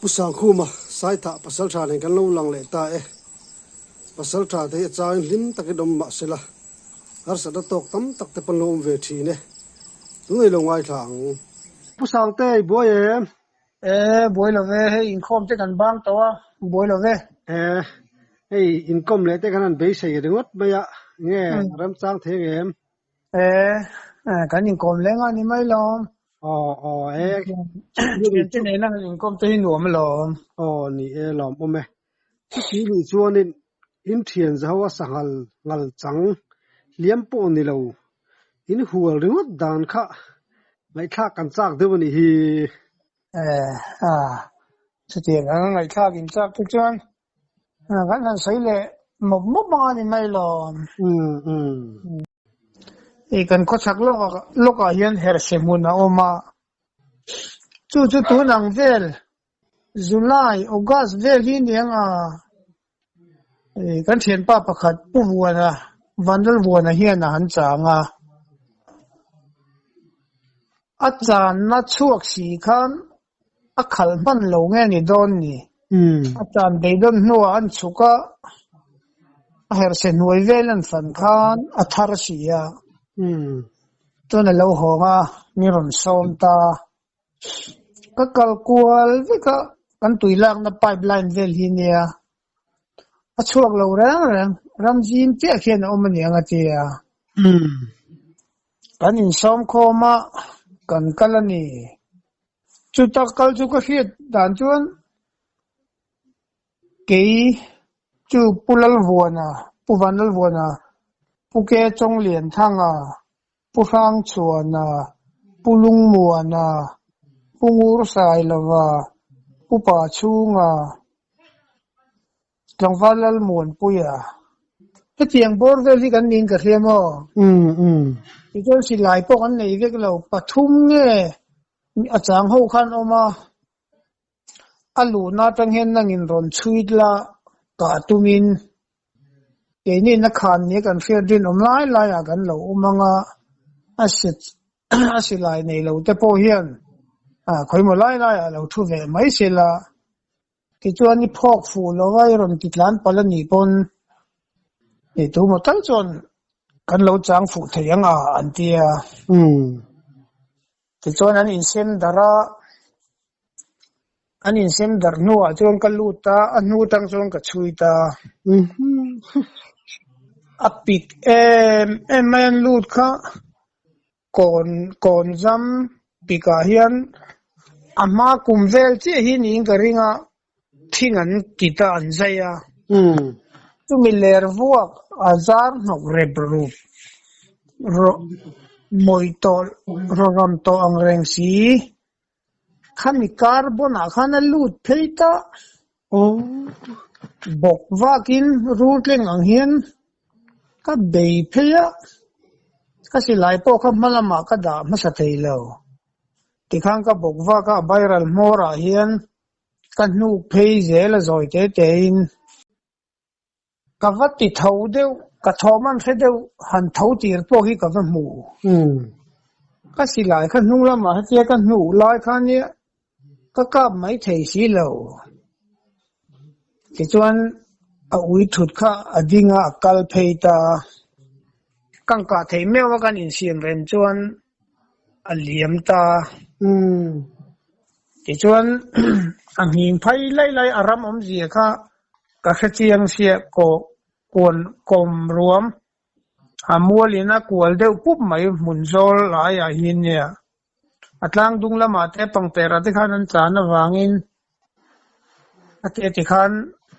pusang khuma sai tha pasal tha ne kan lo lang le ta e pasal tha te chain lim takidom ma sela har sa da tok tam tak te palom ve thi ne tu ngai lo ngai thang pusang te boy boy lo ve he income te kan bang to boy lo ve hey income le te kan be sai de ngot ba ya nge ram chang the em kan income le nga ni mai lo ni ne na income te nu ma lo ni lom me chi ni chuan in thian zawa sangal ngal chang liam po ni lo in hual ringot dan kha ngai kha kan chak de ni hi chu ti ngai kha kin chak tu chuan kan han sai le mo ma ni mai lo kan ko chak lo ka hian her semuna oma chu tu nang vel July August vel hi niang kan thian pa pakhat pu wana vandal wana hian han changa achan na chuak si khan akhal man lo nge ni don ni achan de don nuwa an chuka her se nuai velan fan khan athar sia to na lo honga ni ron som ta ka kalkual vika kan tuilang na pipeline vel hi nia achuak lo ram jim te khian omani anga te kan in som khoma kan kalani chu tak kal chu ka hiat dan chuan ke chu pulal wona puwanal wona puke chong lian thanga puhang chuana pulung muana pungur sai lawa pupa chunga tlangwalal mon puya tiang bor vel hi kan ning ka hlemo ikol si lai po kan nei vek lo pathum nge achang ho khan oma alu na tang hen nangin ron chuitla ka tumin ke ni na khan ni kan fer din lai kan lo umanga asilai nei lo te po hian khoi mo lai lo thu ve mai sela ki chuan ni phok fu lo wai ron kitlan palani pon ni tu mo tal chon kan lo chang fu theyanga antia ki chuan an insem dar nuwa chuan kan luta anu tang chuan ka chuita apik man lut kha kon jam pika hian ama kumvel che hi ning ka ringa thingan kita anjaya tu miler vuak azar no rebru moitol roram to angreng si khami carbon khana lut pheita bok vakin rutleng ang hian ka bei pheya ka silai po ka malama ka da masa theilo tikhang ka bok va ka viral mora hian kan nu phei zela zoi te tein ka vati thau deu ka thoman phedeu han thau tir po hi ka mu ka silai kha nu lama hatia ka nu lai khan ni ka mai thei si lo ki chuan a ui thut kha adinga akal pheita kang ka thei mewa kan in siam ren chuan aliam ta ki chuan angin phai lai aram om zia kha ka khachiang sia ko kon kom ruam amualina kwal deu pup mai munzol lai a hin nia atlang dung lama te pangpera te khan an chana wangin ate te khan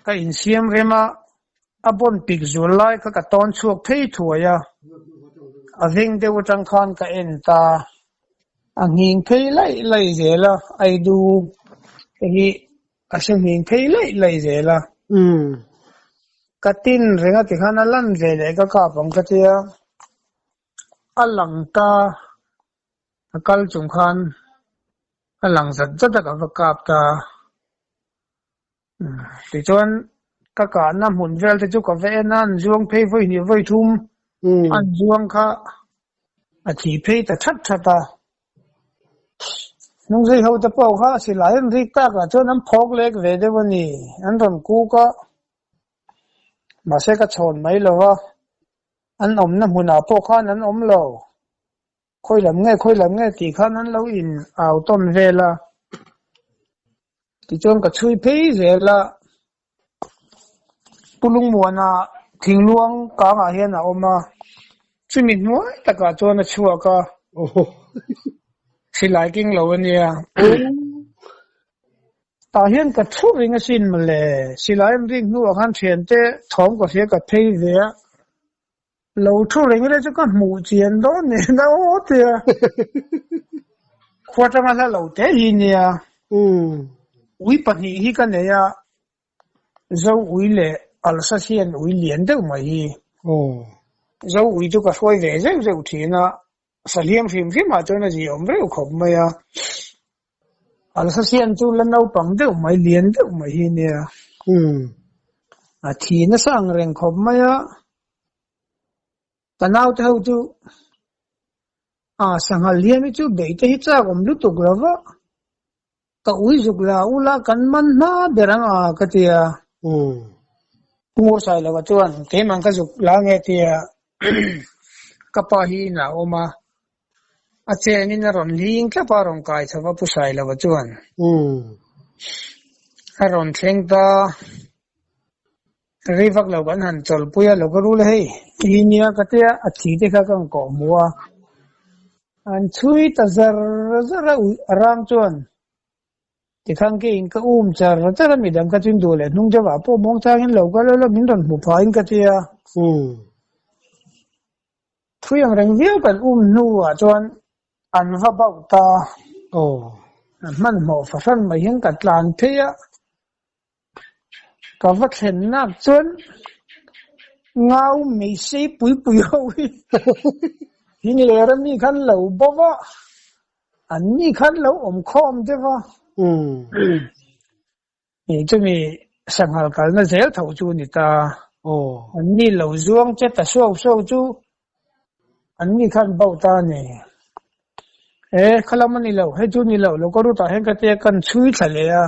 ka in siam rema abon pik zul lai ka ton chuak phei thuaya aveng deu tang khan ka enta angin phei lai zela ai du hi aseng hin phei lai zela katin renga ti khana lan zele ka pang ka tia alang ta akal chung khan alang zat ka kap ta ti chuan ka na mun vel te chu ka ve nan zuang phei voi ni voi thum an zuang kha a thi phei ta that ta nung zai ho ta pau kha si lai ri ta ka chon am phok lek ve de bani an ron ku ka ma se ka chon mai lo wa an om na huna po khan an om lo khoi lam nge ti khan an lo in aw ton vela ti chon ka chui phei zela pulung muana thingluang ka nga hian a oma chumi nuai taka chon a chhuwa ka oh silai king lo ania ta hian ka thu ringa sin male silai ring nu khan thian te thom ko se ka thei ve lo thu ring le chu ka mu chian do ne na o te khwata ma la lo te hi nia ui pani hi ka ne ya zo ui le al sa sian ui lian de mai hi zo ui chu ka soi ve ze thina saliam phim ma to na ji om re khop ma ya al sa sian chu la nau pang de mai lian de mai hi ne a thi na sang reng khop ma ya tanaw te hu chu a sangal liam chu be te hi cha om lu tu grava ka ui zukla ula kan man na berang a ka tia ngor sai la chuan te man ka zuk la nge tia ka pa hi na oma a che ni na ron ling ka pa ron kai chawa pu sai la chuan a ron thleng ta rivak lo ban han chol puya lo ka ru le hei hi nia ka tia a thi te kha kan ko muwa an chui ta zar ram chuan ti khang ke in ka char char mi dang ka chin do le nung jawa po mong chang in lo ka lo min ron bu pha in ka tia thui ang reng viau kan nu a chuan an va bau ta man mo fa san mai hin ka tlan thea ka va thlen nak chuan ngau mi sei pui ho hi ni le ram ni khan lo bo wa an ni khan lo om khom de wa ni chu mi sanghal kal na zel thau chu ni ta an ni lo zuang che ta so chu an ni khan bau ta ni khalam ni lo he chu ni lo ko ru ta hen ka te kan chui thale ya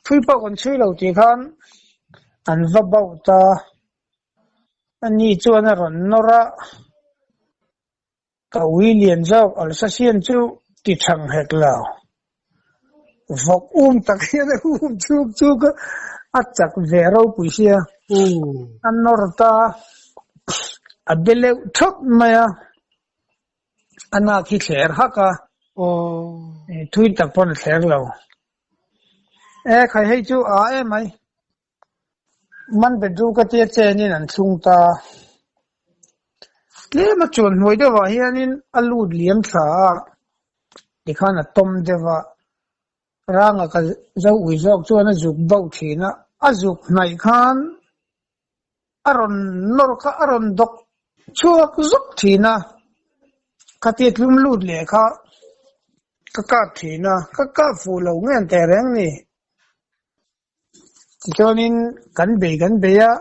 chui pa kon chui lo ti khan an va bau ta an ni chu an ron nora ka William Zhao al sa sian chu ti thang hek lao vok tak hian chu ka achak vero puisia an norta abele thop maya ana ki kher haka thui tak pon kher lo khai hei chu a mai man be du ka te che ni an chung ta le ma chon noi de wa hianin alud liam tha dikhana tom de wa ranga ka zo ui zok chuan a zuk bau thina a zuk nai khan aron nor ka aron dok chuak zuk thina ka ti tlum lut le kha ka thina ka fu lo ngen te reng ni chonin kan be ya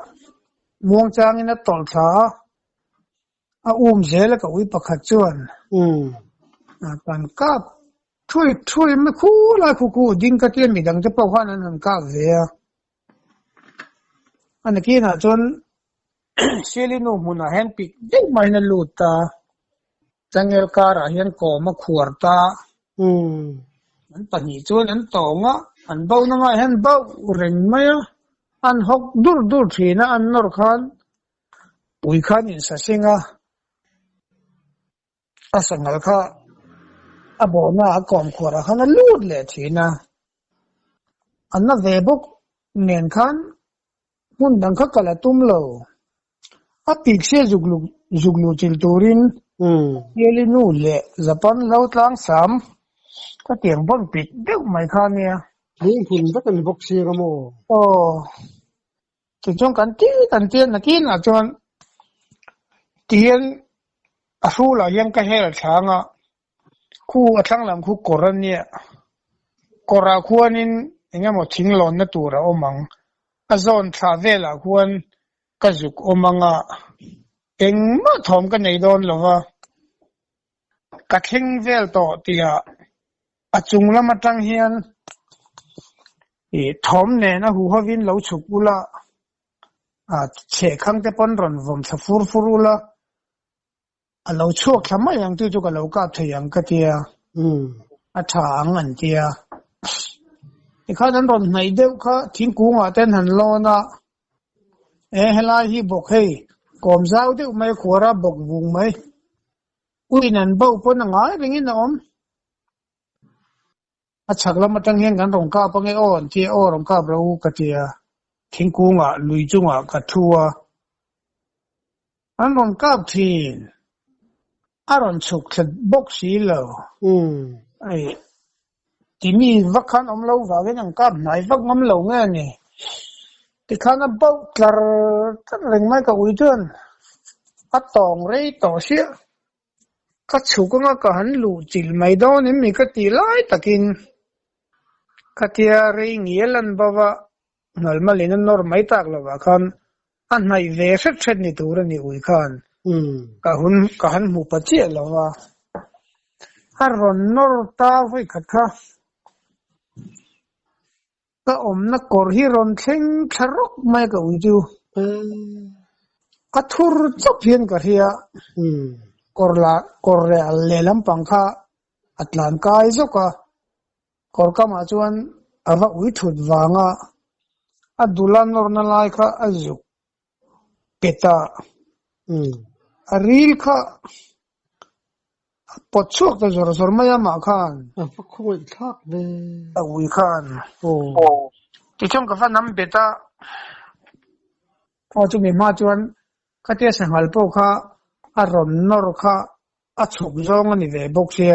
muang chang in a tol tha a zel ka ui pakhat chuan kan kap thui me khu la khu ding ka tian mi dang te pau khan an ka ve an ki na chon selinu huna hen pik ding mai na luta changel kara hian ko ma khuar ta an pani chon an tonga an bau na ma hen bau reng maya an hok dur thina an nor khan ui khan in sa singa asangal kha abona kom khora khana lut le thina anna vebuk nen khan mun dang kha kala tum lo a pik se juglu chil turin yeli nu le zapan lo tlang sam ka tiang bon pik deu mai khan ya ning phun ba kan bok se ga mo chu chong kan ti na kin a chon tien a hu la yang ka hel thanga khu athang lam khu korania kora khuanin engemaw thinglon na tura omang azon thavela khuan kazuk omanga engma thom ka nei don lova กะเข่งเวลต่อเตียอะจุงละมาตังเฮียนถมเนี่ยนะหูฮวินเหลาฉุกอุละเชคังเตปนรอนวมสฟูรฟูรุละเหลาชั่วขมาอย่างที่จุกเหลากาเทียงกะเตียอาถางอันเตียข้านั้นรอนไหนเดียวข้าทิ้งกูงเต้นหันโลนะเฮลาฮีบอกให้กอมเจ้าเดียวไม่ขวราบอกวุงไหมอุ้ยนั่นเบ้าปนง่ายเป็นงี้นะชักแล้วมาตั้งเห็นกันรองก้าปังไออ่อนที่อ้อรองก้าเรากะเทียทิ้งกูงลุยจุงกะทัวอันรองก้าทีอารอนฉุกเฉินบกสีเหลวไอ้ที่มีวักขันเราว่ากันยังก้าไหนวักงำเหลวเงี้ยนี่ที่ข้านั้นเบ้ากระตั้งเร่งไม่กับอุ้ยจนอัดตองเรย์ต่อเสียก็ฉุกงก็หันลู่จิลไม่โดนนี่มีกตีไล่ตะกินกตีอะไรเงี้ยลันบ่าวนั่นมาเล่นนอร์ไม่ตักแล้วว่าคันอันไหนเวสเช่นนี่ตัวนี้อุ้ยคันก็หันหมู่ปะเจียแล้วว่าฮารอนนอร์ตาไว้ขัดข้าก็นักกอร์ฮิรอนเข่งชะรกไม่ก็อุ้ยจูอัทุรจับเพียนกับเฮียกอร์เลลัมปังค่าอัตแลนกาอิโซกากอร์กามาจวนอาว่าอุ้ยถุดวางอัดดุลันนอร์นัลไลค่ะอาจุเปตารีลค่ะปดชกตัวจรสรมายามาขันฟักคุยทักเด้อุ้ยขันที่ช่องกับฟันน้ำเปตาพอจุมีมาจวนก็เตี้ยสังหารพวกค่ะอารมณ์นรกค่ะฉุกจองนี่เวบกเสีย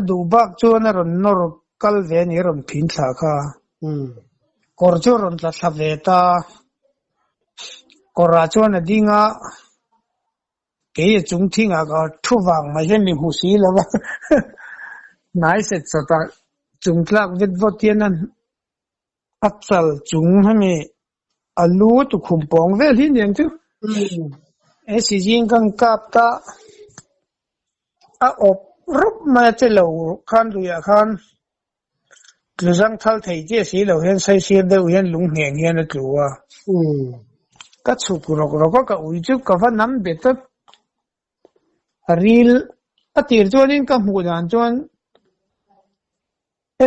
ดูบักจวนอารมณ์นรกกัลเวนี่รำพินสักค่ะกอร์จวนตัดสับเวตากอร์จวนดิ่งเกี่ยจุงทิ้งก็ทุวังไม่ใช่มีหูสีแล้วว่านายเสร็จสตาจุงลักวิดวตีนั้นอักษรจุงให้มีอลูตุคุมปองเวลินยังจู่สิจิงกังกับตาอบรูปมาเจลขันดูยาขันกระจังทัลไทยเจสีเหล่าเห็นใส่เสียเดียวเห็นลุงเหียงเห็นกลัวก็ฉุกเราก็อุ้ยจุกกับว่าน้ำเบ็ดรีลตีร์จวนนี้ก็หูดานจวน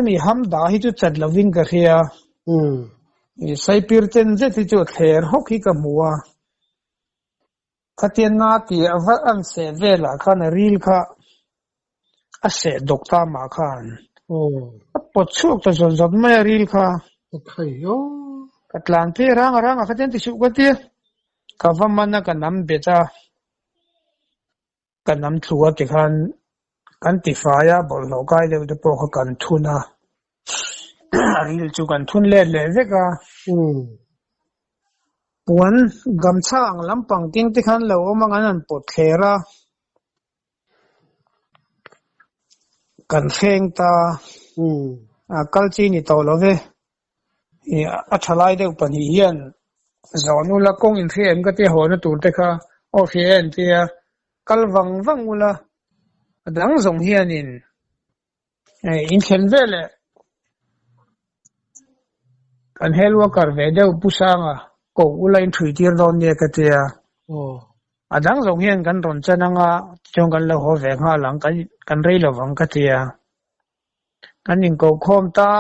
มีฮัมดาฮิจุดจัดลวิงกะเฮียใส่ปีร์เจนเจที่จุดเทอร์ฮอกฮิกับมัวขัดเตียนนาตีอวัอันเสเวล่ะขันรีลค่ะเสดอกตามาขันปดชุกตัวจนจบไม่รีลค่ะใครอ๋อกัดหลังที่ร่างขัดเตียนที่ชุกกันที่กับว่ามันนักน้ำเบต้ากันน้ำชัวที่กันติฟ้ายาบอลเราใกล้เดี๋ยวจะพอกันทุนรีลจูกันทุนเล่เด็กปวนกำช่างลำปังติ้งที่ขันเรามังอันปวดเครากันเข่งตากัลจีนี่ตัวเราเว้ยอัฐไลเดียวปนเฮียนสอนอุลกงอินเทียนก็ที่หัวนั่นตัวเด็กค่ะโอเคอันที่กัลวังอุลาดังส่งเฮียนินอินเทนเวลอันเฮลวาการเวเดียวผู้สร้างก็อุลาอินทรีทีร์ดอนเนี่ยก็ที่ดังส่งเฮียนกันรอนเจนังจงกันละหัวแหวงหลังกันเรื่อยละวังก็ที่กันยิงก็คอมตา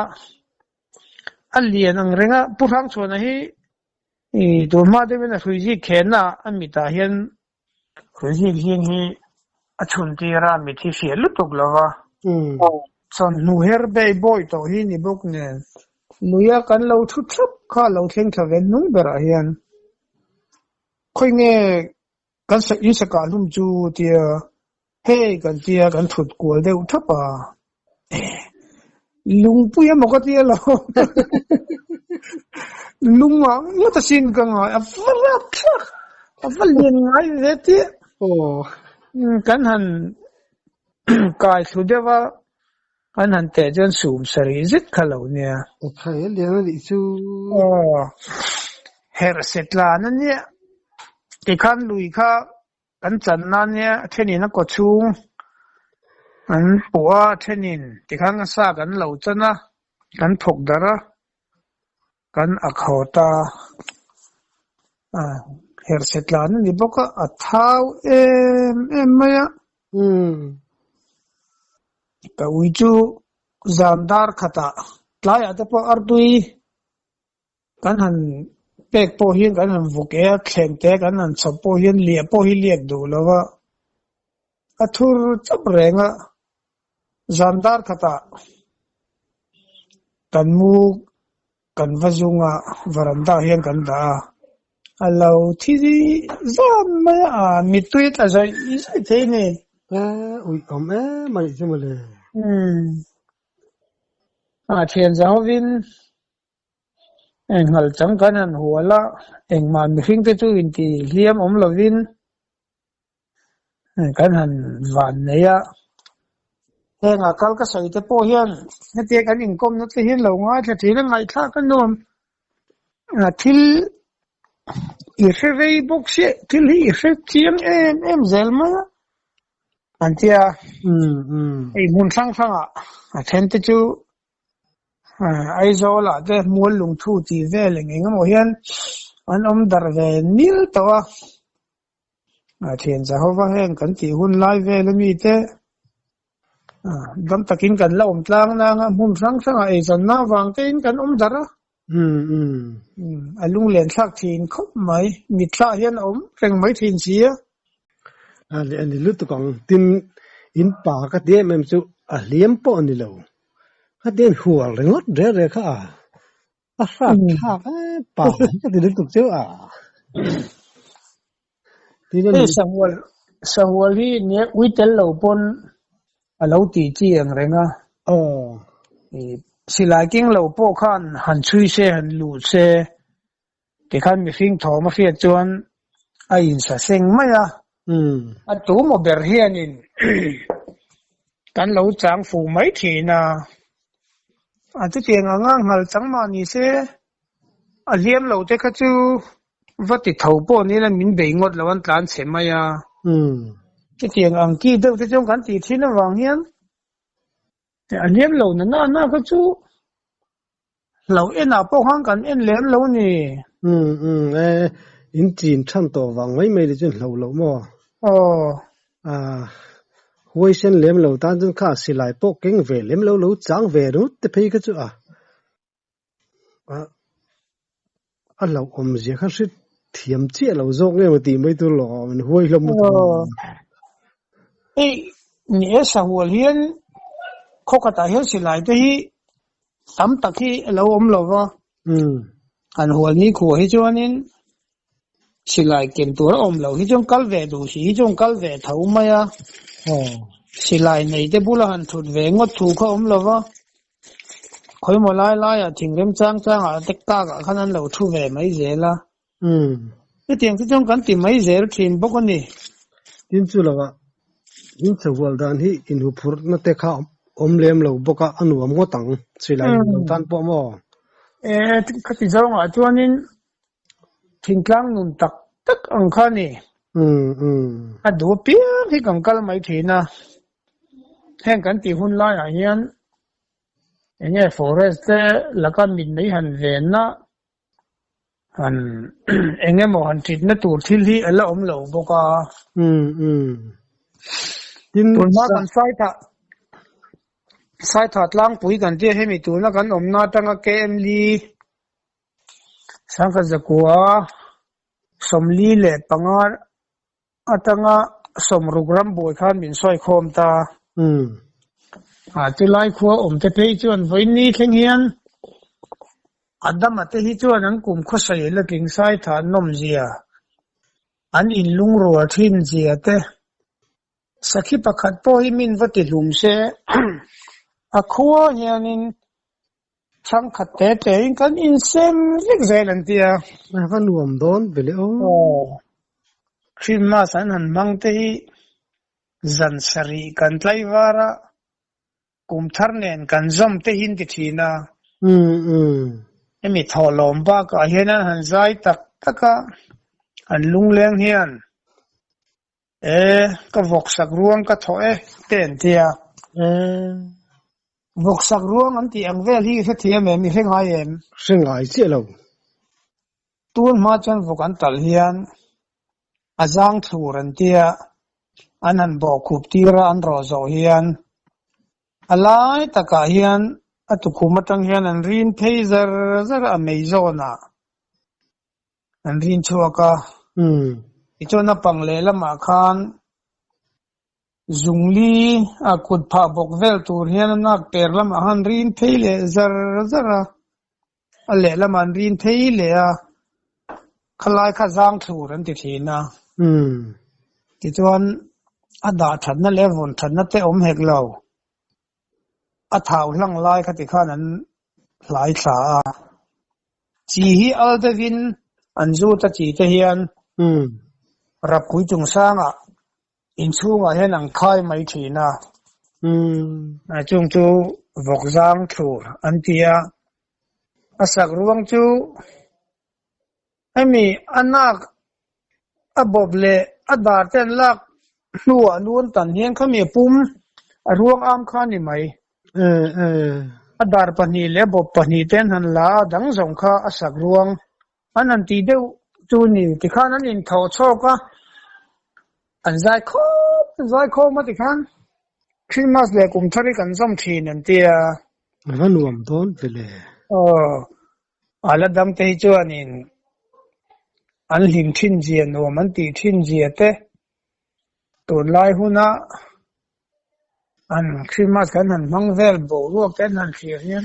อันเลียนอังเรงผู้ทั้งส่วนนี้ตัวมาได้เป็นคุยที่เขียนอันมีตาเห็นคุยที่เขียนที่ชุนทีรามีที่เสียลุตุกแล้วว่าส่วนนูเฮอร์เบย์บอยตัวที่นี่บุกเนี่ยนูอยากกันเราทุบข้าเราเข่งทวีนุ่งเบราเฮียนคุยเนี่ยกันสักยิ่งสักการลุ่มจูเดียเฮกันเดียกันถุดกลัวเดียวทับลุงปุ้ยมันก็เดียแล้วลุงมันจะสิ่งกันฟัลล์ฟัลล์ยังไงเนี่ยที่กันหันกายสุดเดียวว่ากันหันแต่จนสูงสรีจิตขลุ่นเนี่ยใครเลี้ยงดิชูเฮร์เซตลานั่นเนี่ยที่ขันลุยค่ะกันจันนั่นเนี่ยเท่านี้นักกดชู an puwa thenin tikhang sa kan lo chana kan thok dara kan akhota her setlan ni boka athau maya ka uichu zandar khata tlai atapo ardui kan han pek po hian kan han vuke thlengte kan han chapo hian lia po hi liek du lawa athur chap renga zandar khata kan mu kan vazunga varanda hian kan da alo thizi zam ma mitui ta zai isai theine ui om mai chimale thian zawin engal chang kan an huala engman mi hing te chu in ti hliam om lovin kan han van neya henga kal ka sai te po hian hete kan inkom na te hian lo nga thla thina ngai thla kan nom thil i rhei boxe thil hi rhe chiang em zelma antia ei mun sang sanga a then te chu ai zola de mol lung thu ti veleng engamo hian an om dar ve nil tawa thian jehova hen kan ti hun lai velami te dam takin kan la om tlang na nga mun sang sanga ei zan na wang te in kan om dara alung len thak thin khop mai mi thla hian om reng mai thin chia ani lu tu kong tin in pa ka de mem chu a liam po ni lo ka den hual rengot re kha a sa tha pa ka de lu tu chu tin ni sangwal hi ne uitel lo pon alo ti chi ang renga silai king lo po khan han chui se han lu se ti khan mi hing tho ma fiat chuan a in sa seng maya a tu mo ber hian in kan lo chang fu mai thina a tu tiang angang hal chang ma ni se a liam lo te kha chu vati thau po ni la min be ngot lawan tlan che maya ti tiang ang ki deuh te chong kan ti thina wang hian a liam lo na kha chu lo ena po hang kan en lem lo ni in chin than to wang mai de chen lo mo huai sen lem lo tan chun kha silai po keng ve lem lo chang ve ru te phei ka chu a lo om je kha sit thiam che lo zok nge ma ti mai tu lo man huai lo mu ni esa hual hian khokata hian silai te hi tam tak hi lo om lo wa an hual ni khu hi chuanin silai ken tur om lo hi chong kal ve du hi chong kal ve thau maya silai nei te bula han thut ve ngot thu kha om lo wa khoi mo lai a thingrem chang a tek ta ga khanan lo thu ve mai zela cái tiền cái trong kan ti mai zer thin bok ani tin chu lawa in chawal dan hi in hu phur na te kha om lem lo boka anu am ngo tang silai tan po mo ka ti zawng a chuanin thingtlang nun tak ang khani a du pia hi kangkal mai thina heng kan ti hun lai a hian enge forest lakan min nei han ve na han enge mo han tit na tur thil hi ala om lo boka tin tur ma kan sai tha tlang pui kan te hemi tur na kan om na tanga kem li sang ka zakua somli le pangar atanga somrugram boy khan min soi khom ta ti lai khuwa om te pe chuan voin ni thleng hian adam ate hi chuan an kum kho sai la king sai tha nom zia an in lung ro thin zia te sakhi pakhat po hi min vati lum se a khuwa hianin chang khat te in kan in sem rik zelan tia na kan nuam don bele khima san han mang te hi zan sari kan tlai wara kum thar nen kan zom te hin ti thina emi tholom ba ka hian han zai tak taka an lung leng hian ka vok sak ruang ka thoe ten tia vok sak ruang an ti ang vel hi kha thiam em mi heng ai em sinh ngài chia lâu tun ma chan vok an tal hian azang thur an tia an bo khup tira an ro zo hian alai taka hian atu khumatang hian an rin phaser zar a meizona an rin chuaka ichona pangle lama khan zungli a kut pha bok vel tur hian nak per lam han rin pheile zar zara ale laman rin pheile a khalai kha jang thur an ti thina ti chuan ada thanna levon thanna te om hek lo a thau hlang lai kha ti khan an hlai thla a chi hi aldavin an zu ta chi te hian rap pui chung sanga in chunga hian ang khai mai thina a chung chu vok jang thur an tia asak ruang chu ami anak aboble adar ten lak nuwa luan tan hian khami pum a ruang am khani mai adar pani le bob pani ten han la dang zong kha asak ruang anan ti deu chu ni ti khan an in tho choka an zai kho ma ti khan Christmas le kum thari kan zom thin an tia van nuam don pele ala dam te chu anin an lim thin jia no man ti thin jia te tur lai huna an Christmas kan han mang vel bo ruak ten han thir hian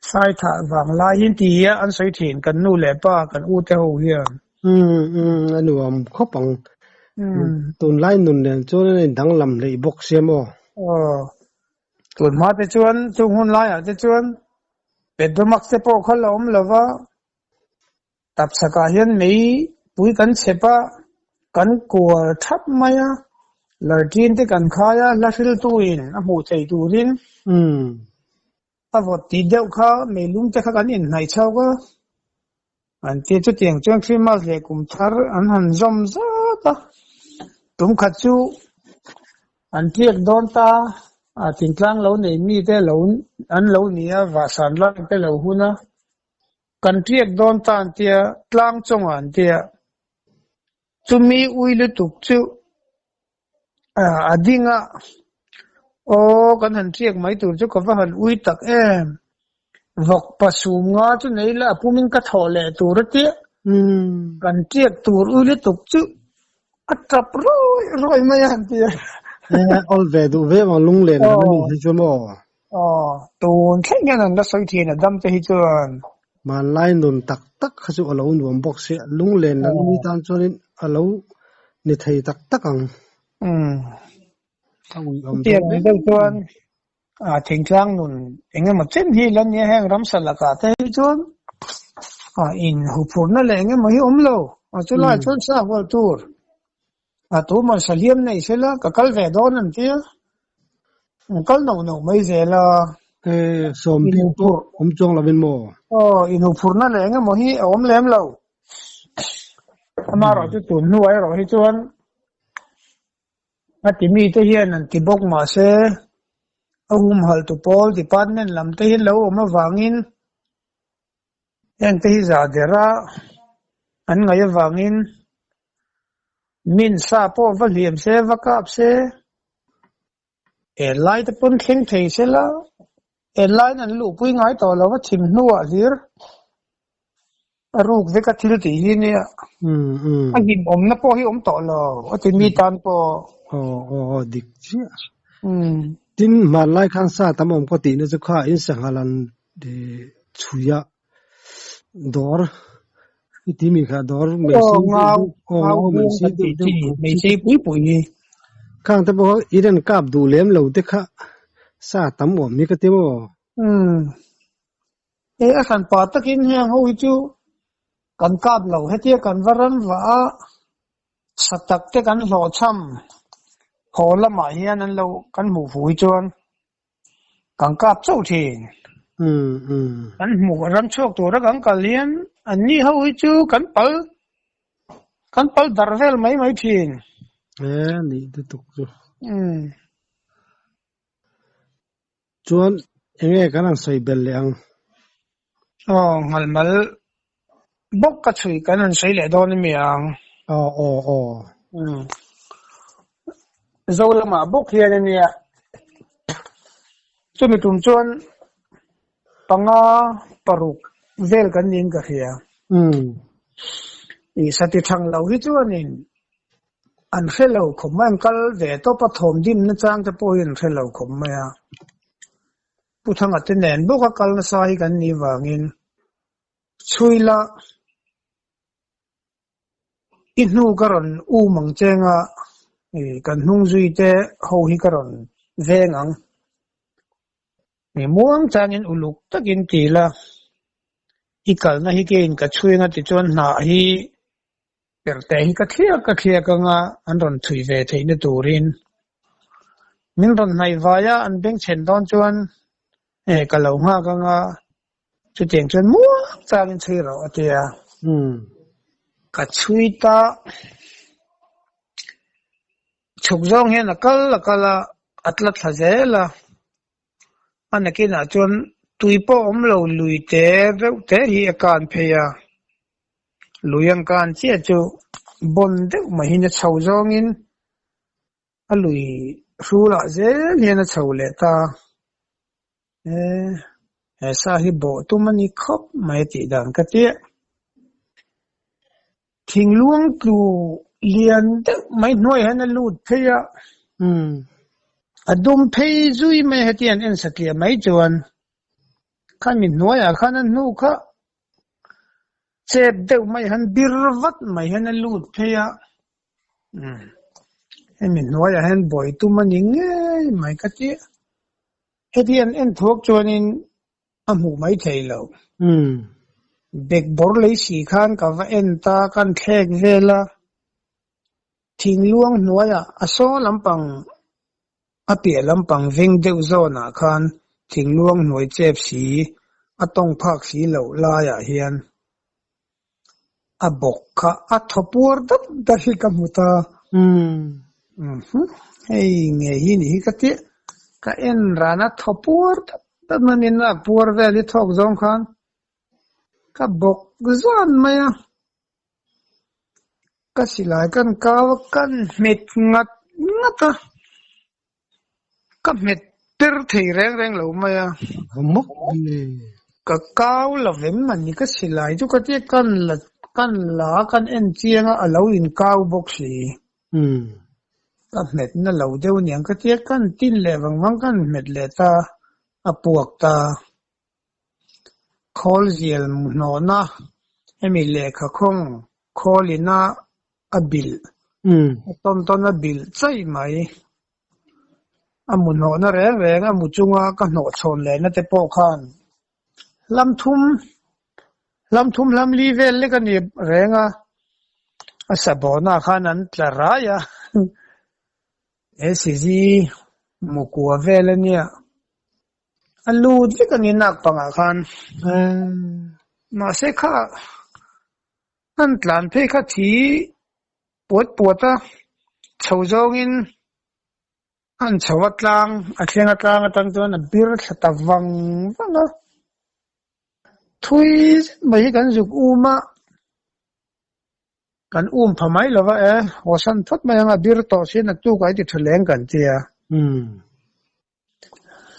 sai tha wang lai hin ti ya an soi thin kan nu le pa kan u te ho hian nuam khopang tun lai nun len chu nen dang lam lei bok siamo tun ma te chuan chung hun lai a te chuan pedomak se po khalom lova tap saka hian mei pui kan chepa kan kuar thap maya lardin te kan khaya lafil tuin a mu chei turin avot ti deuh kha meilum te kha kan in nai chawa an ti chu tiang chuan Christmas le kum thar an han zom zata tum kha chu an tiek don ta a tingtlang lo nei mi te lo an lo nia va san lang te lo huna kan tiek don ta an tia tlang chong an tia chumi uile tuk chu adinga kan han tiek mai tur chu ko va han ui tak em vok pasum nga chu nei la pumin ka thole tur ti kan tiek tur uile tuk chu atrap roi mai an tia all ve du ve ma lung len na ni hi chu mo tun khen nan da soi thina dam te hi chuan ma lai nun tak tak kha chu alo nuam bok se lung len na ni tan chuan alo ni thei tak tak ang tiang deuh chuan thingtlang nun engemaw chen hi lan nia heng ram salaka te hi chuan in hupurna le engemaw hi omlo chu lai chuan sa wal tur tu man saliam nei sela ka kal ve don an tia kal no mai zela som bi po chong la bin mo in hupurna le engemaw hi om lem lo amaro chu tun nuai ro hi chuan atimi te hian an tibok ma se ahum hal tu pol department lam te hin lo oma wangin en te hi za dera an ngai wangin min sa po va liam se va kap se lai te pun thing thei se la lai nan lu pui ngai to lo wa thim nuwa hir aruk ve ka thil ti hi ne agin om na po hi om to lo atimi tan po dik chi tin ma lai khan sa tamom ko ti ne chu kha in sangalan de chuya dor itimi kha dor me si pui khang ta bo iren kap du lem lo te kha sa tam om mi ka te mo a khan pa takin he ho chu kan kap lo hetia kan varan wa satak te kan lo cham khola ma hian an lo kan mu fui chuan kan kap chau thin kan mu ram chok tu ra kan kalian an ni ho chu kan pal darvel mai thin ni tu tuk chu chuan enge kan ang sei bel leang ngal mal bok ka chui kan an sei le don mi ang o zo lama bok hian ania chumi tum chuan panga paruk vel kan nin ka hia i sati thang lo hi chuanin an hello khom man kal ve to pathom dim na chang te poin hello khom maya puthang atenen boka kal na sai kan ni wangin chuila inu karon u mang chenga kan hnung zui te ho hi karon vengang ni muang changin uluk takin tila ikal na hi kein ka chuinga ti chon na hi perte hi ka thia ka nga an ron thui ve theina turin min ron nai vaya an beng chen don chuan ka lo nga ka nga chu teng chuan muang changin chui ro atia ka chui ta chuk zong hen akala atla thazela anakina chuan tuipo omlo luite te hi akan pheya luyang kan che chu bon de mahina chho zong in alui rula ze hian a chole ta sa hi bo tu mani khop mai ti dang ka ti thing luang tu lian de mai noi han a lut pheya adum phei zui mai hatian en sakia mai chuan khan min noi a khan an nu kha chep deuh mai han birvat mai han a lut pheya min noi a han boi tu mani nge mai ka ti hetian en thok chuanin amu mai theilo bek bor lei si khan ka va en ta kan thek vela thing luang noya aso lampang apia lampang veng deuh zona khan thing luang noi chep si atong phak si lo la ya hian abok kha athopur da hi kamuta hei nge hi ni ka ti ka en rana thopur da manin na pur veli thok zong khan ka bok zan maya ka silai kan kaw kan met ngata ka met per thei reng lo maya mok ni ka kaw la vem man ni ka silai chu ka ti kan la kan en chianga alo in kaw bok si ka met na lo deu niang ka ti kan tin le wang kan met le ta apuak ta khol ziel no na emi le kha khong kholina abil ton abil chai mai amun no na reng amu chunga ka no chon le na te po khan lam thum lam li vel le kan ni renga asabona khan an tlaraya esiji mukua vel ania alu le kan ni nak panga khan ma se kha an tlan phe kha thi pot chho zong in an chawatlang atlenga tlang atang chuan a bir thata wang thui mai kan zuk uma kan phamai lova hosan thot mai anga bir to sin tu kai ti thleng kan tia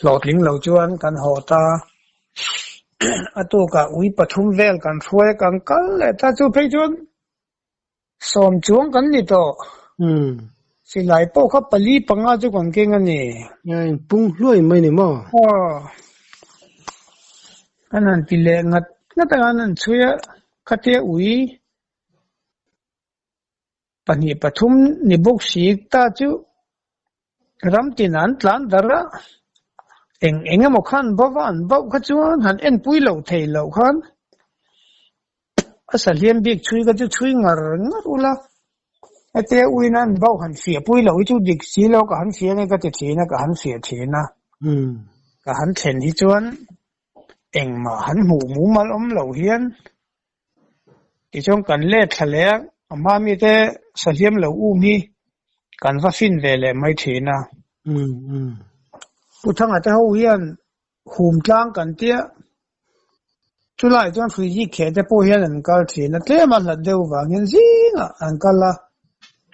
lotling lo chuan kan hota atu ka ui pathum vel kan thoi kan kal le ta chu phei chuan som chuang kan ni to silai po kha pali panga chu kan keng ani ngai pung hloi mai ni mo anan pile ngat ta anan chuya khate ui pani pathum ni bok sik ta chu ram tinan tlan dara eng mo khan bawan bau kha chuan han en pui lo thei lo khan asal hiam bik chui ka chu chui ngar ula ate uinan bau han sia pui lo chu dik si lo ka han sia ne ka ti thina ka han sia thina ka han thlen hi chuan eng ma han mu mal om lo hian ti chong kan le thlek ama mi te saliam lo mi kan va fin ve le mai thina ผู้ทั้งอาจจะเขาเฮียนหุมกลางกันเตี้ยจุฬาจวนฟรีจีเขตจะพวกเฮียนอันกัลทีนั่นเท่มันละเดียวว่าเงินซิงอ่ะอันกัลละ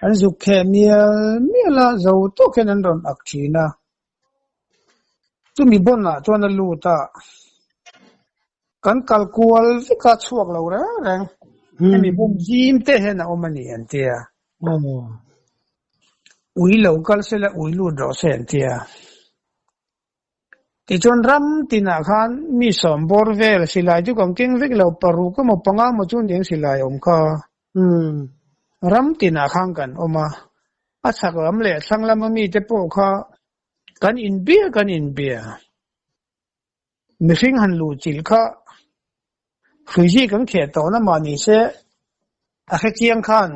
อันจุกแค่เมียละจะตัวแค่นั้นโดนอักทีนะจะมีบนอ่ะจวนนั้นรู้ตากันกัลกวลที่กัดช่วงเราแรงจะมีบนยิ้มเตะเห็นอ่ะอมันนี่อันเตี้ยอุ้ยเรากัลเสละอุ้ยรู้ดอกเสียนเตี้ยที่จวนรำที่นักขันมีสมบูรณ์เวลสิลายจุกองเก่งเวกเราปรุก็มาปังอามาจุนยังสิลายก็รำที่นักขันกันมาอาศักรำเละสังละมันมีแต่พวกเขากันอินเบียไม่ฟิงหันลูจิลค่ะคุยกันเขียนตัวนั้นมานี่เสียอาเคียงขัน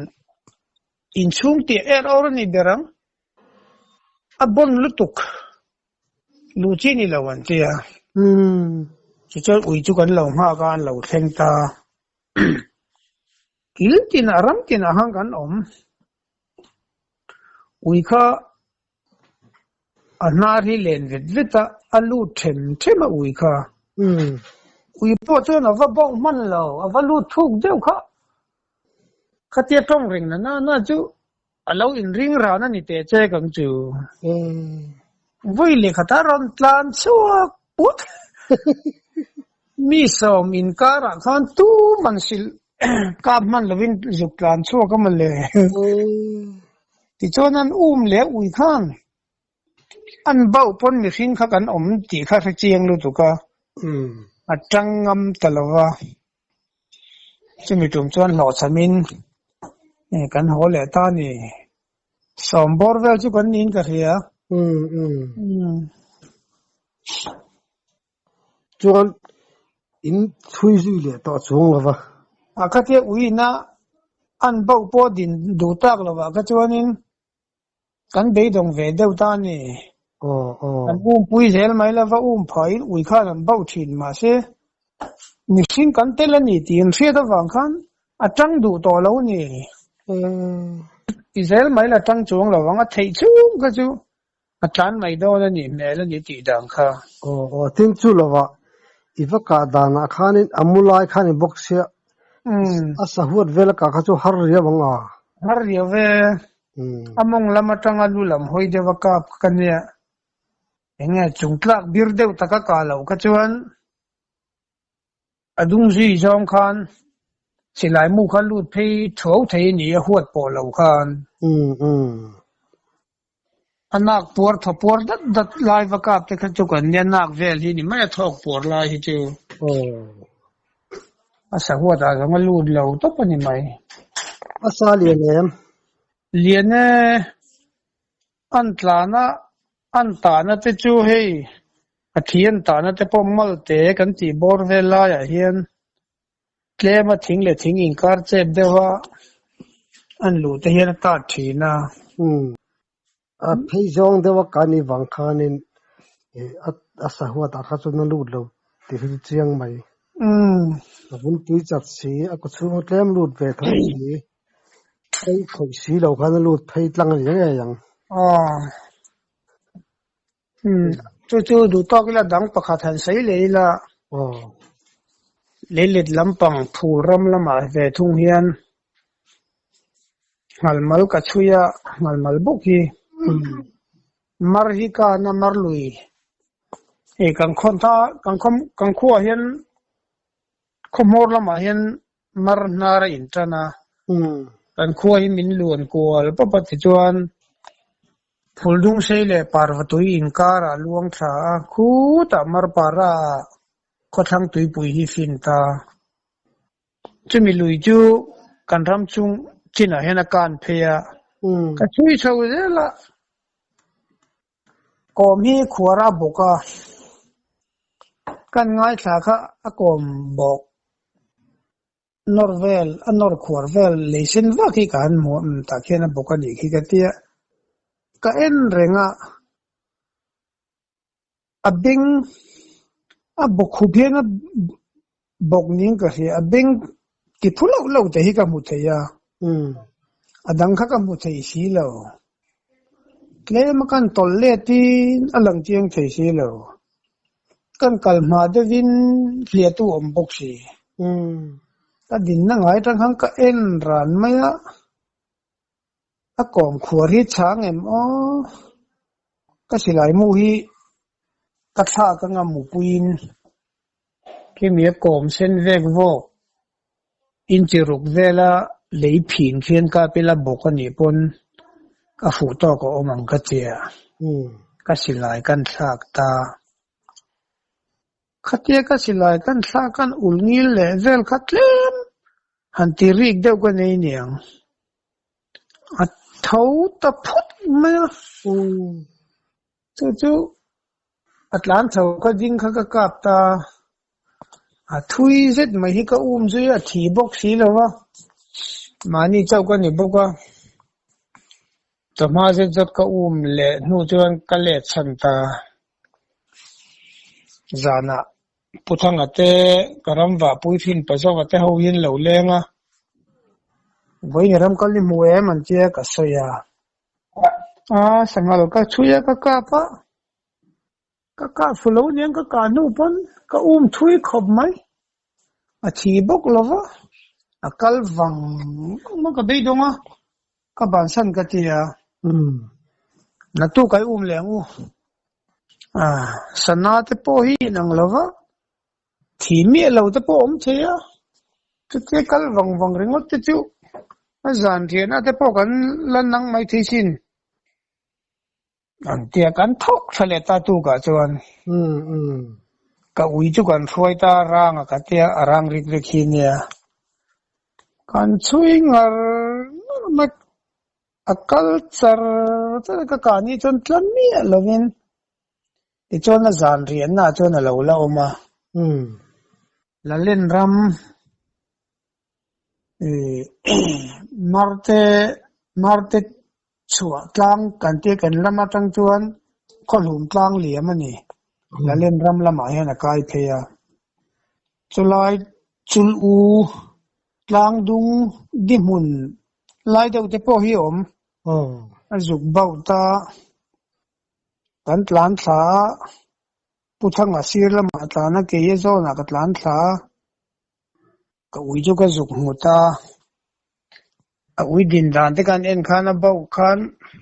อินชุ่มที่เอาเรื่องนี้เดรังบนลุตุกลูจินี่ละวันเดียที่จะอุ้ยจุกันเราหากันเราเซงตากิลตินารำตินอาหังกันอุ้ยค่ะอันนารีเลนวิตาอันลูเทมอุ้ยค่ะอุ้ยพอเจอนะว่าบ้องมันเราว่าลูทุกเดียวค่ะขัดเตี้ยตรงริงน่าจูเราอินริงรานั่นนี่เตะเจกันจูวิ่งเลยขัดรอนตลานชัวปุ๊ดมีสมอินการะขันตูมันสิลกับมันเลยวิ่งจุกตลานชัวก็มันเลยที่โจนั้นเลี้ยอุ้ยข้างอันเบาปนมีฟินข้ากันตีข้าเจียงรู้ตุกะจังงำตลอดจะมีจุ่มชวนหล่อสมินกันหัวเหล่ตานี่สมบูรณ์เวลจุกันนินกันเฮียจวนอินช่วยสิเลยต่อช่วงละวะก็ที่อุ้ยนะอันเบาปอดินดูตักละวะก็จวนนินกันเบยดงเวเดวตานี่อันปุยเซลไม่ละว่าพายอุ้ยข้านันเบาถินมาเสมิชินกันเตลนี่ตีนเสียตะวังขันจังดูตัวเรานี่อิสราเอลไม่ละจังจวงละวังไทยจูก็จูจันไม่โดนนี่แม่ละนี่ตีดังค่ะทิ้งจูละวะอีฟักกาดานาขานินอามุลายขานินบ็อกเซียสะหัวเวลกาเขาจูฮาร์เรียบังฮาร์เรียเวamong lama tanga lulam hoi dewa kap kanya enge chungtlak birdew taka kalau kachuan adung ji jong khan silai mu khan lut phei thau thei ni huat po lo khan anak por thopor dat lai wa kap te khan chukan ne nak vel hi ni mai thok por lai hi chu asa huat a ga lut lo to pani mai asa lian liane antana te chu hei athian tana te pommal te kan ti bor vela ya hian tlema thing in kar chep dewa an lu te hian ta thina phei jong dewa kani wang khanin asa huwa ta kha chu na lut lo ti hi chiang mai bun tui chat si a ko chu tlem lut ve thai siไอ้ข่อยสีเราคันรูดไทยตั้งอย่างไรอย่างจู่ดูตอกละดังประคาทันใส่เลยละเล็ดลำปังผูรำละมาเวทุ่งเฮียนงัลมัลกัชุยะงัลมัลบุกีมารฮิกานะมารลุยกังคนท่ากังขัวเฮียนขมอร์ละมาเฮียนมารนาระอินทนากันขั้วให้มินล้วนกัวแล้วปฏิจวนพูดดุงเสียเลยปาร์วตุยอินการะลวงทราคู่ตามารปาระก็ทั้งตุยปุยฮิฟินตาจะมีลุยจูกันรำจุงจิน่าเห็นอาการเพียก็ช่วยชาวเดละก็มีขวาราบกะกันง่ายสักอะก็บอกนอร์เวลนอร์ควอร์เวลเลเซนว่าที่การหมดตะเคียนบอกกันอีกที่กันเตี้ยก็เอ็นเรงบิงบอกขุบเห็นบอกนิ่งก็เสียบิงที่พูดเล่าจะให้กับมุทัยดังข้ากับมุทัยสีเล่า le ma kan tol le ti alang chiang thei si lo kan kalma de win hlia tu om bok si ta din na ngai tang hang ka en ran maya a kom khuari chang em o ka silai mu hi ka tha ka ngam mu puin ki mi kom sen vek vo in chi ruk vela lei phin khian ka pela bok ani pon ka fu to ko omang ka chia ka silai kan thak ta khatia ka silai kan thak kan ulngil le vel khatlem han ti rik deuh ka nei niang a thau ta phut ma chu atlan thau ka ding kha ka kap ta a thui zet mai hi ka zui a thi bok si lawa mani chau ka ni boka tama zet ka le nu chuan ka le chan ta zana puthang ate karam wa pui thin pasaw ate ho yin lo lenga voi ram kal ni mue man che ka soya a sangal ka chuya ka ka fulo niang ka nu pon ka thui khop mai a thi bok lova a kal wang ma ka bei donga ka ban san ka tia na tu kai lengu sana te po hi nang lova thi mi lo te po thea te kal wang ringot te chu a zan thian a te po kan lan nang mai thi sin an tia kan thok thale ta tu ka chuan ka ui chu kan throi ta rang ka tia arang rik hi nia kan chui ngar ma akal char ta ka ni chon tlan mi lovin ti chon na zan rian na chon la ula oma la len ram marte chua tlang kan te kan lama tang chuan kholhum tlang liam ani la len ram lama hian a kai theya chulai chul u tlang dung di mun lai deuh te po hi om a zuk bau ta kan tlan thla puthang a sir lama tlana ke ye zona ka tlan thla ka ui chu ka zuk muta a ui din dan te kan en khana bau khan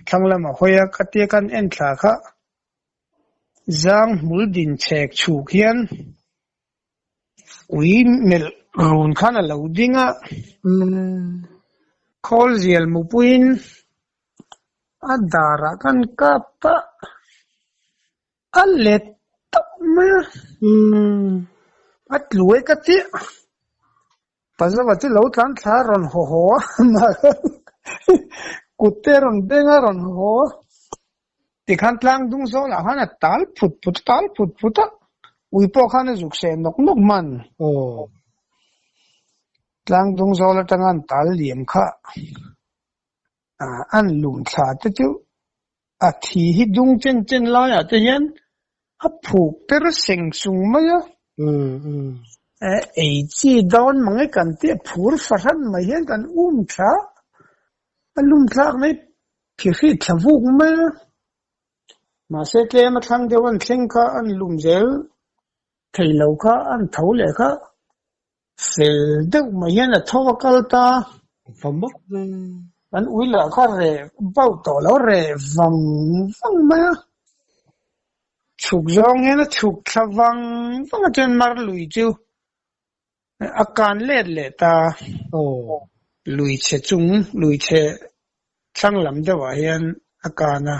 thanglama hoya ka te kan en thla kha zang mul din chek chu khian ui mel run khana lo dinga khol zial mupuin adara kan kapa alet ma atluai ka ti pazawa ti lo tlan thla ron ho ma kuteron benga ron ho ti khan tlang dung so la hana tal phut ui po khana zuk se nok man tlang dung so la tangan tal liam kha an lum thla te chu a thi hi dung chen la ya te hian a phuk per seng sung ma ya ei chi don mangai kan te phur faran mai hian kan thla alum thla mai phi thavuk ma ma se tle ma thang dewan thleng kha an lum zel theilo kha an thau le kha sel deuh mai hian a thaw kal ta famok an uila kha re bau to lo re wang ma chuk zong hian a chuk thawang chen mar lui chu akan le ta lui che chung lui che thanglam dewa hian akana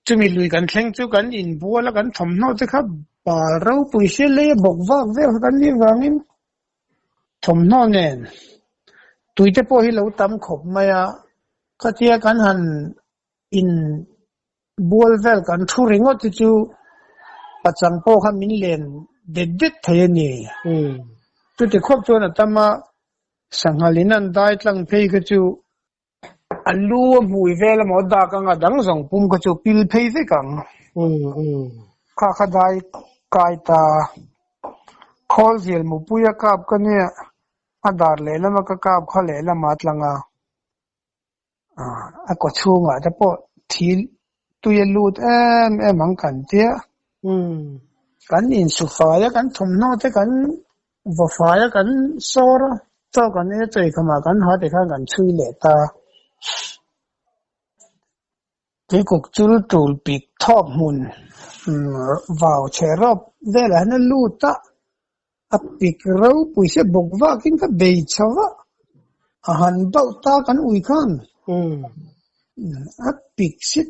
chumi lui kan thleng chu kan in buala kan thomno te kha bal ro puise le bok wak ve kan ni wangin thomno nen tuite po hi lo tam khop maya khatia kan han in bual vel kan thu ringot chu pachang po kha min len det thai ni tu te khop chona tama sanghalinan dai tlang phei ka chu alu mui vel mo da ka nga dang zong pum ka chu pil phei ve kang kha dai kai ta khol zel mu puya kap ka ne adar le lama ka kap kha le lama tlanga ก็ชูงจะปอทีตุยลูดมังกันเตียกันอินสุฟ้ากันทมโนแต่กันวฟ้ากันโซระเจ้ากันเนี่ยใจขมากันหาแต่ข้างกันช่วยเหลือตาที่กุกจุลตูลปีกทอบมุนว่าวเชรอบเวลานั้นลูตาปีกเราปุยเสบกว่ากินกับเบยชาวะอาหารเบาตากันอุยกันปีกสิ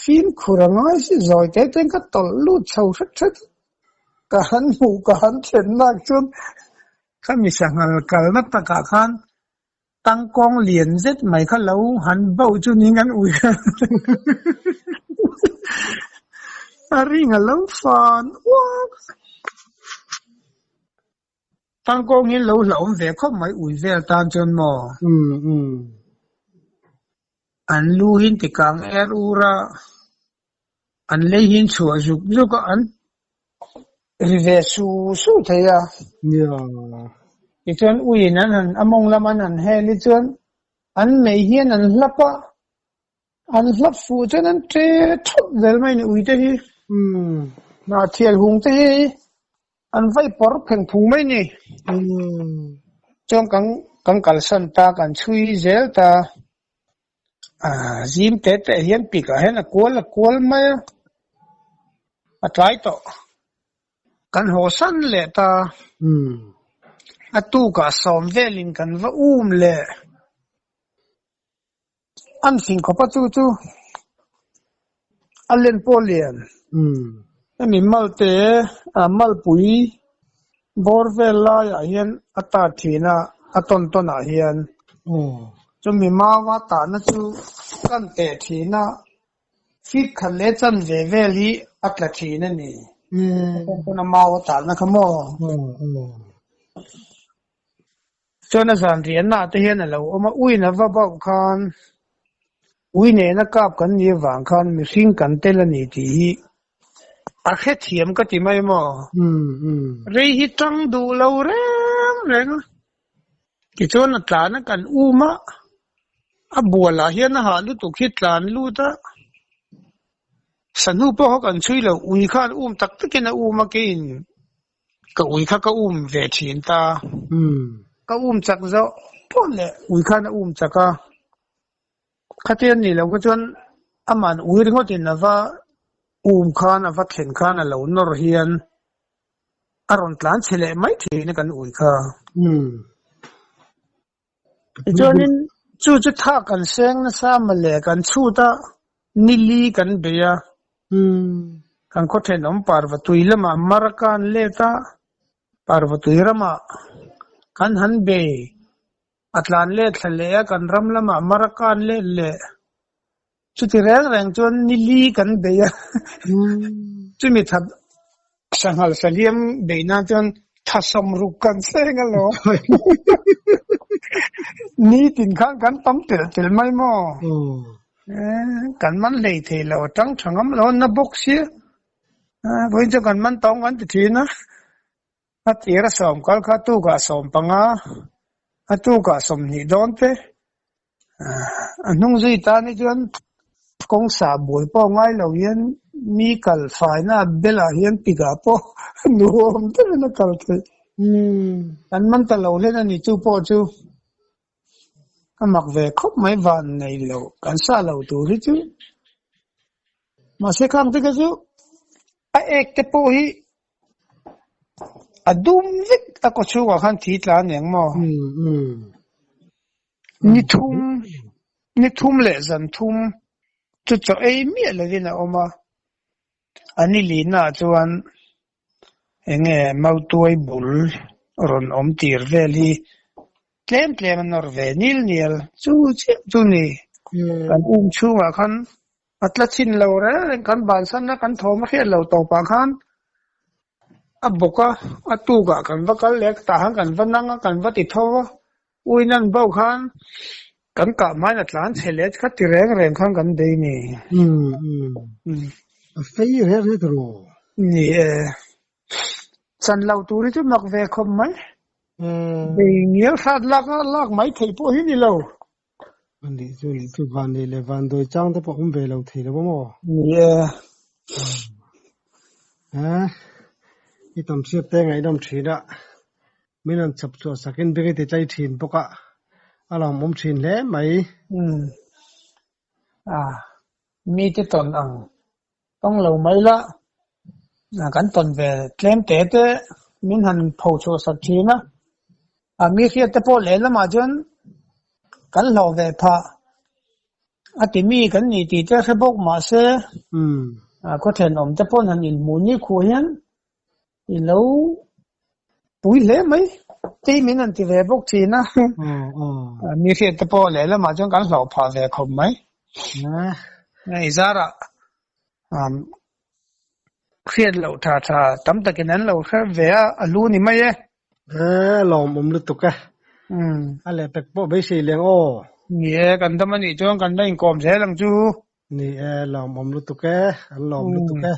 ฟิล์มขุรังไอสิจอยแต่เป็นก็ตลลูดชาวชัดการหมู่การเช่นนักจนข้ามีสังหารกันนักตะกาขันตั้งกองเหรียญเสร็จไหมข้าเราหันเบาจุนี้งั้นอุ้ยอะไรงั้นเราฟันว้าตั้งกองนี้เราเวกเข้าไม่อุ้ยเวลตามจนหมออันลูหินติกังอูระอันเลยหินชัวจุกอันรีเวสูเทียอีจนอุ้ยนั่นอมงละมันอันเฮลิจนอันไม่เฮียนอันลับอันลับฟูจนอันเททุบเดลไม่อุ้ยเตฮีนาเทียลหงเตฮีอันไฟปอร์เพ่งพุงไม่นี่จงกังกัลสันตากันช่วยเจลตาจิมเตะเฮียนปีกเห็นกวลไม่อัตไลโตกันหัวสั้นเลยตาตู้ก็สอมเวลินกันว่าเลยอันสิ่งข้อปัจจุอันเล่นโปเลียนมีมัลเตมัลปุยบอร์เวลล่าอย่างเงี้ยอัตตาทีน่ะอัตต้นอย่างเงี้ยจะมีมาว่าตานะจูกันเตทีน่ะฟิกขันเล่จันเวลีอัตละทีนั่นนี่คนมาว่าตานะขโมจนสันเรียนน่ะที่เห็นน่ะเราเอามาอุ้ยนะว่าบอกกันอุ้ยเนี่ยนะกับกันยี่หวังกันมีสิ่งกันเตลนี่ที่อาแค่เทียมก็ที่ไม่หมอเรื่องจังดูเราเรื่องกิจวัตรตานะกันมะบัวละเฮียนะหาลุตุคิดหลานลุตาสนุกเพราะกันช่วยเราอุ้ยข้าตักตะกินมากินก็อุ้ยข้าก็เวทีนตาก็จักเจ้าพ่อเลยอุ้ยข้านะจักข้าเทียนนี่เราก็จนอามันอุ้ยถึงก็ตินนะว่าข้านะว่าเข็นข้านะเรานรเฮียนอารมณ์หลานเฉลยไม่ทีนี่กันอุ้ยข้าจนนี้จู่จะทักกันเสียงนะสามเลยกันชูตานิลีกันเบียกันก็เห็นน้องปาร์วตุยละมามารักันเลต้าปาร์วตุยละมากันหันเบยอัตลานเล่ทะเลกันรำละมารักันเล่จุดที่แรงจนนิลีกันเบียจุดมีทับสังหารเสียมเบยน่าจนทัศมรุกันเสียงกันหรอนี่ตินข้างกันปั๊มเตลไม่หม้อกันมันเลยเทเราตั้งช่างมันเราหน้าบกเสียพอจะกันมันต้องกันทีนะถ้าตีระสมก็ข้าตู้ก็สมปังตู้ก็สมนิดอนเตนุ่งจีตานี่จนกงสาบุยป้องไงเราเห็นมีกัลไฟน่ะเบลาเห็นปีกาป้อนูมเตนะกัลเตกันมันตะเราเล่นนี่จูป้อจูก็มักเวคบไม่วันในเรากันซาเราตัวที่จูมาเสกครั้งที่ก็จูเอกจะพูดดุมวิกก็ชัวร์ขันทีตลาเนี่ยมั้งนิทุ่มเลยจันทุ่มจุดเอ้ยมีอะไรนะออกมาอันนี้ลีน่าจวนเงี้ยมาตัวไอ้บุลรอนตีร์เวลีเคลมนอร์เวนิลจูนี่กันชัวร์ขันอัตลักษณ์เราเรื่องกันบานสันนะกันทอมเขียนเราต่อปากขันบุกตูกกันว่ากันเล็กตาหันกันว่านั่งกันว่าติดท่ออุ้ยนั่นเบาขันกันกะไม่นัดหลานเฉลี่ยคัดที่แรงขันกันได้นี่เฟียร์เนี่ยตัวนี่ฉันเราตัวนี้จะมักเวคมไหมเงี้ยขาดลักไม่ถี่พวกนี้เรา anh đi du lịch phi van đi le van đôi trang tới bọc về lâu thì đâu mà yeah à cái tầm xếp tay ngày đông chỉ đó mình ăn chập chọ sakin bê cái trái thìn bốc à làm mắm thìn lẽ mày mi te ton ang tong lo mai la kan ton ve tlem te min han phau cho sak thina mi khia te po le la ma jon kan lo ve pha ati mi kan ni ti te khe bok ma se có thể ông ta pon han in mu ni khu hian in lo pui le mai ti min an ti ve bok thi na mi khia te po le la ma jon kan lo pha ve khom mai nei zara khia lo tha tam takin an lo kha ve alu ni mai lòng mắm lứt tục à ale pek po be sei leng o ye kan ta mani chong kan dai kom se lang chu ni lòng mắm lứt tục à lòng lứt tục à